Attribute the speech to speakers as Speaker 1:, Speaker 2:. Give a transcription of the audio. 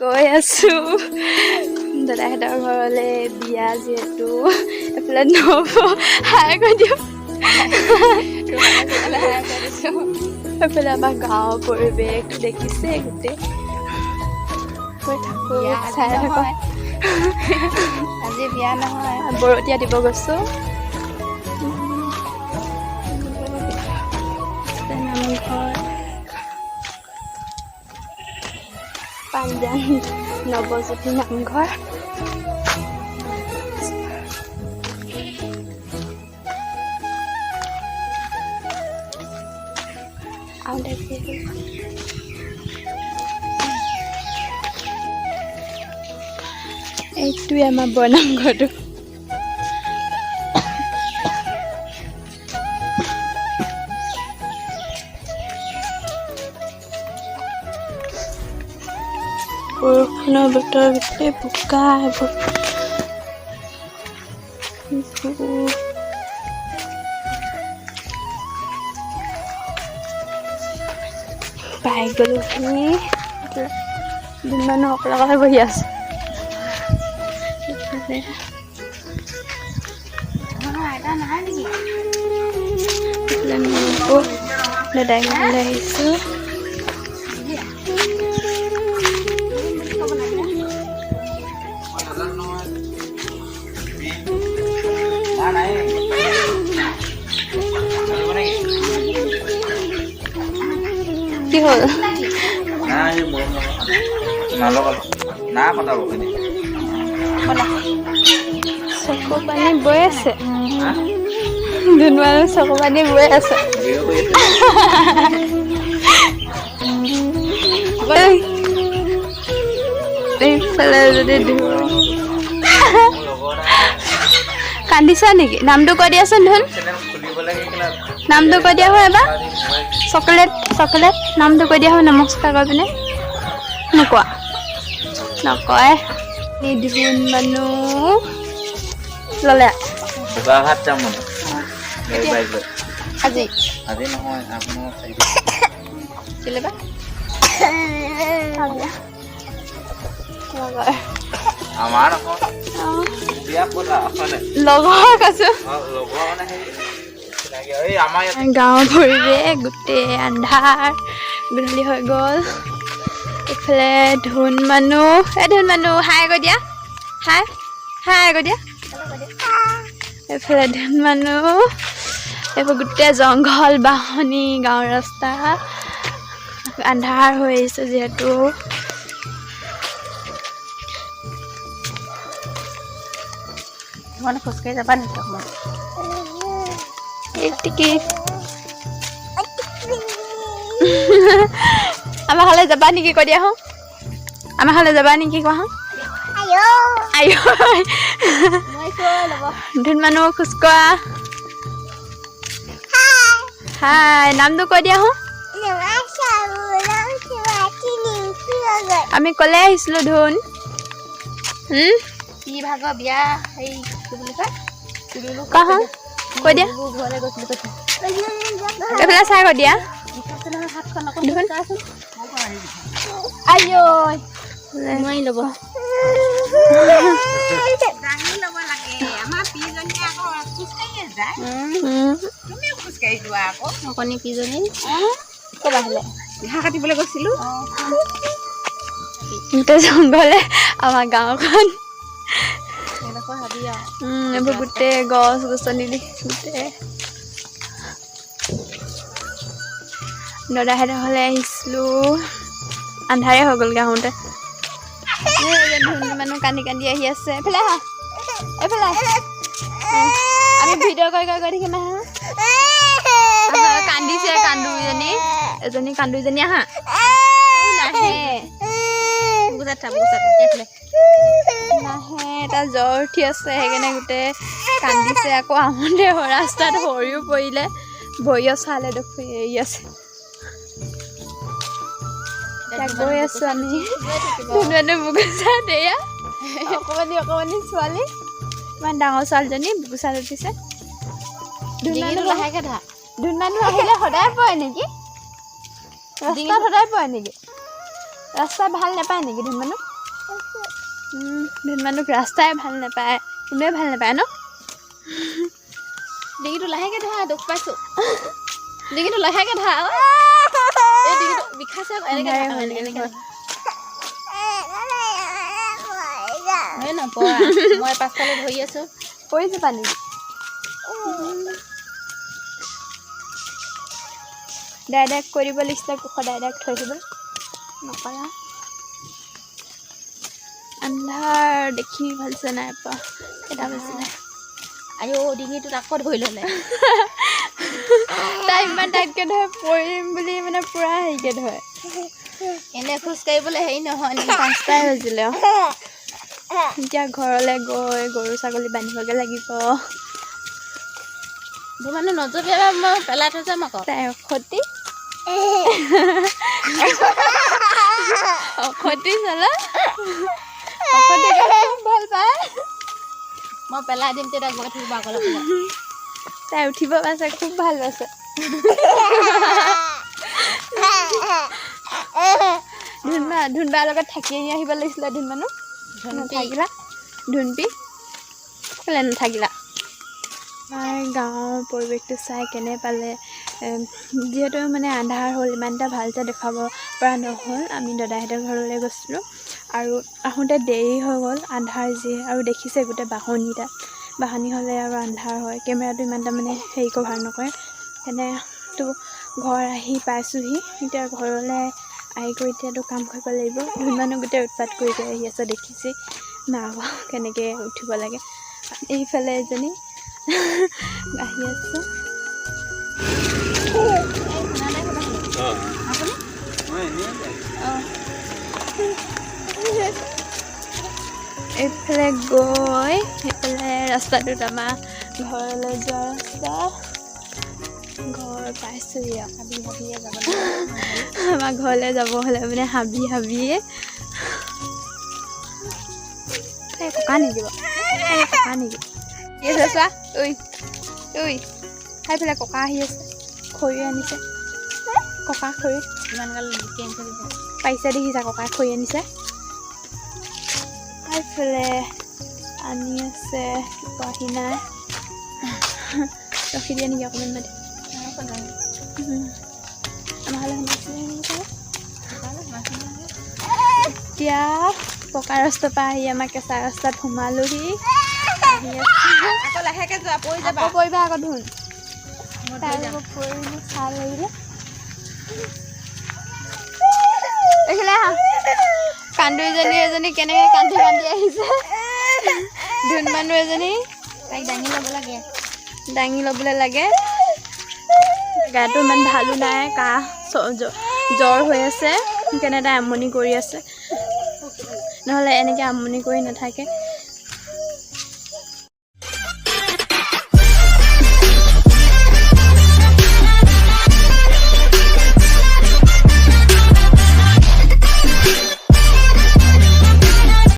Speaker 1: গৈ আছো দাদাহঁতৰ ঘৰলে বিয়া যিহেতু এফালে নহ'ব হাই কৈ দিওঁ এফালে আমাৰ গাঁৱৰ পৰিৱেশ দেখিছে গোটেই গৈ থাকোঁ চাই থাকোঁ
Speaker 2: আজি বিয়া নহয়
Speaker 1: বৰতীয়া দিব গৈছোঁ নামঘৰ পাঞ্জান নৱজ্যোতি নামঘৰ এইটোৱে আমাৰ বৰনামঘৰটো বৰষুণৰ বতৰ গোটেই বোকা এইবোৰ পাই গ'লো মানুহ অকলে অকলে বহি আছো দাদাই ঘৰলৈ আহিছো কি হ'ল চকু পানী বৈ আছে ধুনুৱাৰ চকু পানী বৈ আছে এইফালে যদি কান্দিছা নেকি নামটো কৈ দিয়াচোন ধুন নামটো কৈ দিয়া হয় এবাৰ চকলেট চকলেট নামটো কৈ দিয়া হয় নমস্কাৰ কৰি পিনে নোকোৱা নকয় ধুন মানুহ ল'লে আজি
Speaker 3: আজি নহয়
Speaker 1: কেলে বা
Speaker 3: আমাৰ
Speaker 1: লগৰ কৈছো গাঁৱৰ পৰিৱেশ গোটেই আন্ধাৰ গধূলি হৈ গ'ল এইফালে ধুন মানুহ হাই কৈ দিয়া হাই কৈ দিয়া এইফালে ধুন মানুহ এইবোৰ গোটেই জংঘল বাহনি গাঁৱৰ ৰাস্তা আন্ধাৰ হৈ আহিছে যিহেতু
Speaker 2: মানে খোজকাঢ়ি যাবা নেকি অকণমান
Speaker 1: আমাৰ ঘৰলৈ যাবা নেকি কৈ দিয়া হওঁ আমাৰ ঘৰলৈ যাবা নেকি কোৱা হওঁ ধুন মানুহ খোজকঢ়া হাই নামটো কৈ দিয়া হওঁ আমি ক'লে আহিছিলোঁ ধুন
Speaker 2: কি ভাগৰ বিয়া হেৰি কি বুলি কয়
Speaker 1: কোৱা কৈ দিয়া
Speaker 2: ঘৰলৈ গৈছিলোঁ
Speaker 1: এইফালে চাই কৈ দিয়া
Speaker 2: হাতখন অকণ
Speaker 1: ধুন
Speaker 2: নোৱাৰি ল'ব অকণি পিজনী ক'বা আহিলে ঘাঁহ কাটিবলৈ গৈছিলোঁ
Speaker 1: গোটেই জংঘলে আমাৰ গাঁওখন
Speaker 2: হাবি আৰু
Speaker 1: এইবোৰ গোটেই গছ গছনি গোটেই দাদাহঁতৰ ঘৰলৈ আহিছিলোঁ আন্ধাৰে হৈ গ'লগৈ আহোঁতে ধুন মানুহ কান্দি কান্দি আহি আছে এইফালে আহা এইফালে আমি ভিডিঅ' কৰি থাকিম আহা কান্দিছে এজনী কান্দুইজনী আহা নাহে নাহে তাৰ জ্বৰ উঠি আছে সেইকাৰণে গোটেই কান্দিছে আকৌ আহোঁতে ৰাস্তাত সৰিও পৰিলে ভৰিও চালে দেখি এৰি আছে গৈ আছো আমি ধুনুৱে বুকুচাত এয়া অকণমানি ছোৱালী ইমান ডাঙৰ ছোৱালীজনী বুকুচাত উঠিছে
Speaker 2: লাহেকে ধৰা
Speaker 1: ধুন মানুহ আহিলে সদায় পৰে নেকি ৰাস্তাত সদায় পৰে নেকি ৰাস্তা ভাল নাপায় নেকি ধুন মানুহ ধুন মানুহক ৰাস্তাই ভাল নাপায়, কোনোৱে ভাল নাপায় ন?
Speaker 2: ডিঙিটো লাহেকৈ ধৰা, দুখ পাইছোঁ। ডিঙিটো লাহেকৈ ধৰা। এই ডিঙিটো বিষাইছে, এনেকৈ ধৰা, এনেকৈ ধৰা। এই নপৰা, মই পাছফালে ধৰি আছোঁ।
Speaker 1: পৰি যাবা নেকি? ডাইৰেক্ট কৰিব লাগিছিলে, কোষ ডাইৰেক্ট থৈ দিব নকৰা। আন্ধাৰ দেখি ভালছে নাই পোৱা, এটা বেছিলে।
Speaker 2: আইও ডিঙিটোত আকৌ ধৰি ল'লে।
Speaker 1: তাই ইমান টাইটকৈ ধৰে, পৰিম বুলি মানে পূৰা হেৰিকৈ ধৰে।
Speaker 2: এনে খোজকাঢ়িবলৈ হেৰি নহয় নেকি?
Speaker 1: 5টাই বাজিলে। এতিয়া ঘৰলৈ গৈ গৰু ছাগলী বান্ধিবগৈ লাগিব।
Speaker 2: ধুমানো নজপিয়াবা, মই পেলাই থৈ যাম আকৌ।
Speaker 1: তাই অসতি অসতি চালা, অসতি ভাল পায়।
Speaker 2: মই পেলাই দিম, তেতিয়া গৈ থাকিব আগলৈ।
Speaker 1: তাই উঠিব পাইছে, খুব ভাল পাইছে। ধুনবাৰ লগত থাকি আহিব লাগিছিলে। ধুনবানো নাথাকিলা, ধুনপি কেলে নাথাকিলা? গাঁৱৰ পৰিৱেশটো চাই কেনে পালে? যিহেতু মানে আন্ধাৰ হ'ল, ইমান এটা ভালকৈ দেখাব পৰা নহ'ল। আমি দাদাহঁতৰ ঘৰলৈ গৈছিলোঁ আৰু আহোঁতে দেৰি হৈ গ'ল, আন্ধাৰ যি। আৰু দেখিছে গোটেই বাহনি হ'লে আৰু আন্ধাৰ হয়, কেমেৰাটো ইমান এটা মানে হেৰি কভাৰ নকৰে। সেনেতো ঘৰ আহি পাইছোঁহি। এতিয়া ঘৰলৈ আহি কৰি এতিয়াতো কাম কৰিব লাগিব। ধুনবানো গোটেই উৎপাত কৰি আহি আছে, দেখিছে মাক কেনেকৈ উঠিব লাগে। এইফালে এজনী আহি আছে। এইফালে গৈ সেইফালে ৰাস্তাটোত আমাৰ ঘৰলৈ যোৱা ৰাস্তা। ঘৰ পাইছোঁহি আৰু হাবি হাবিয়ে যাব লাগিব। আমাৰ ঘৰলৈ যাব হ'লে মানে হাবিয়ে ককা নেকি বাৰু? ককা নেকি? কি আছে চোৱা, ঐ সেইফালে ককা আহি আছে, খৰি আনিছে। ককা খৰি
Speaker 2: ইমান গাল
Speaker 1: পাৰিছে, দেখিছা? ককাই খৰি আনিছে। সেইফালে আনি আছে, আহি নাই। ৰখি দিয়ে নেকি অকণমান মাতি? আমাৰ এতিয়া পকা ৰাস্তাৰ পৰা আহি আমাৰ কেঁচা ৰাস্তাত সোমালোহি। আহি
Speaker 2: আকৌ লাহেকৈ যোৱা, পৰি যাবা।
Speaker 1: আকৌ পৰিবা আকৌ ধুন। তাই পৰিলে চাহ লাগিলে। এইফালে আহা। কান্দুইজনী এজনী কেনেকৈ কান্দি আহিছে। ধুন মানুহ এজনী
Speaker 2: তাইক দাঙি
Speaker 1: ল'বলৈ লাগে। গাটো ইমান ভালো নাই, কাহ জ্বৰ হৈ আছে, সেইকাৰণে তাই আমনি কৰি আছে। নহ'লে এনেকৈ আমনি কৰি নাথাকে।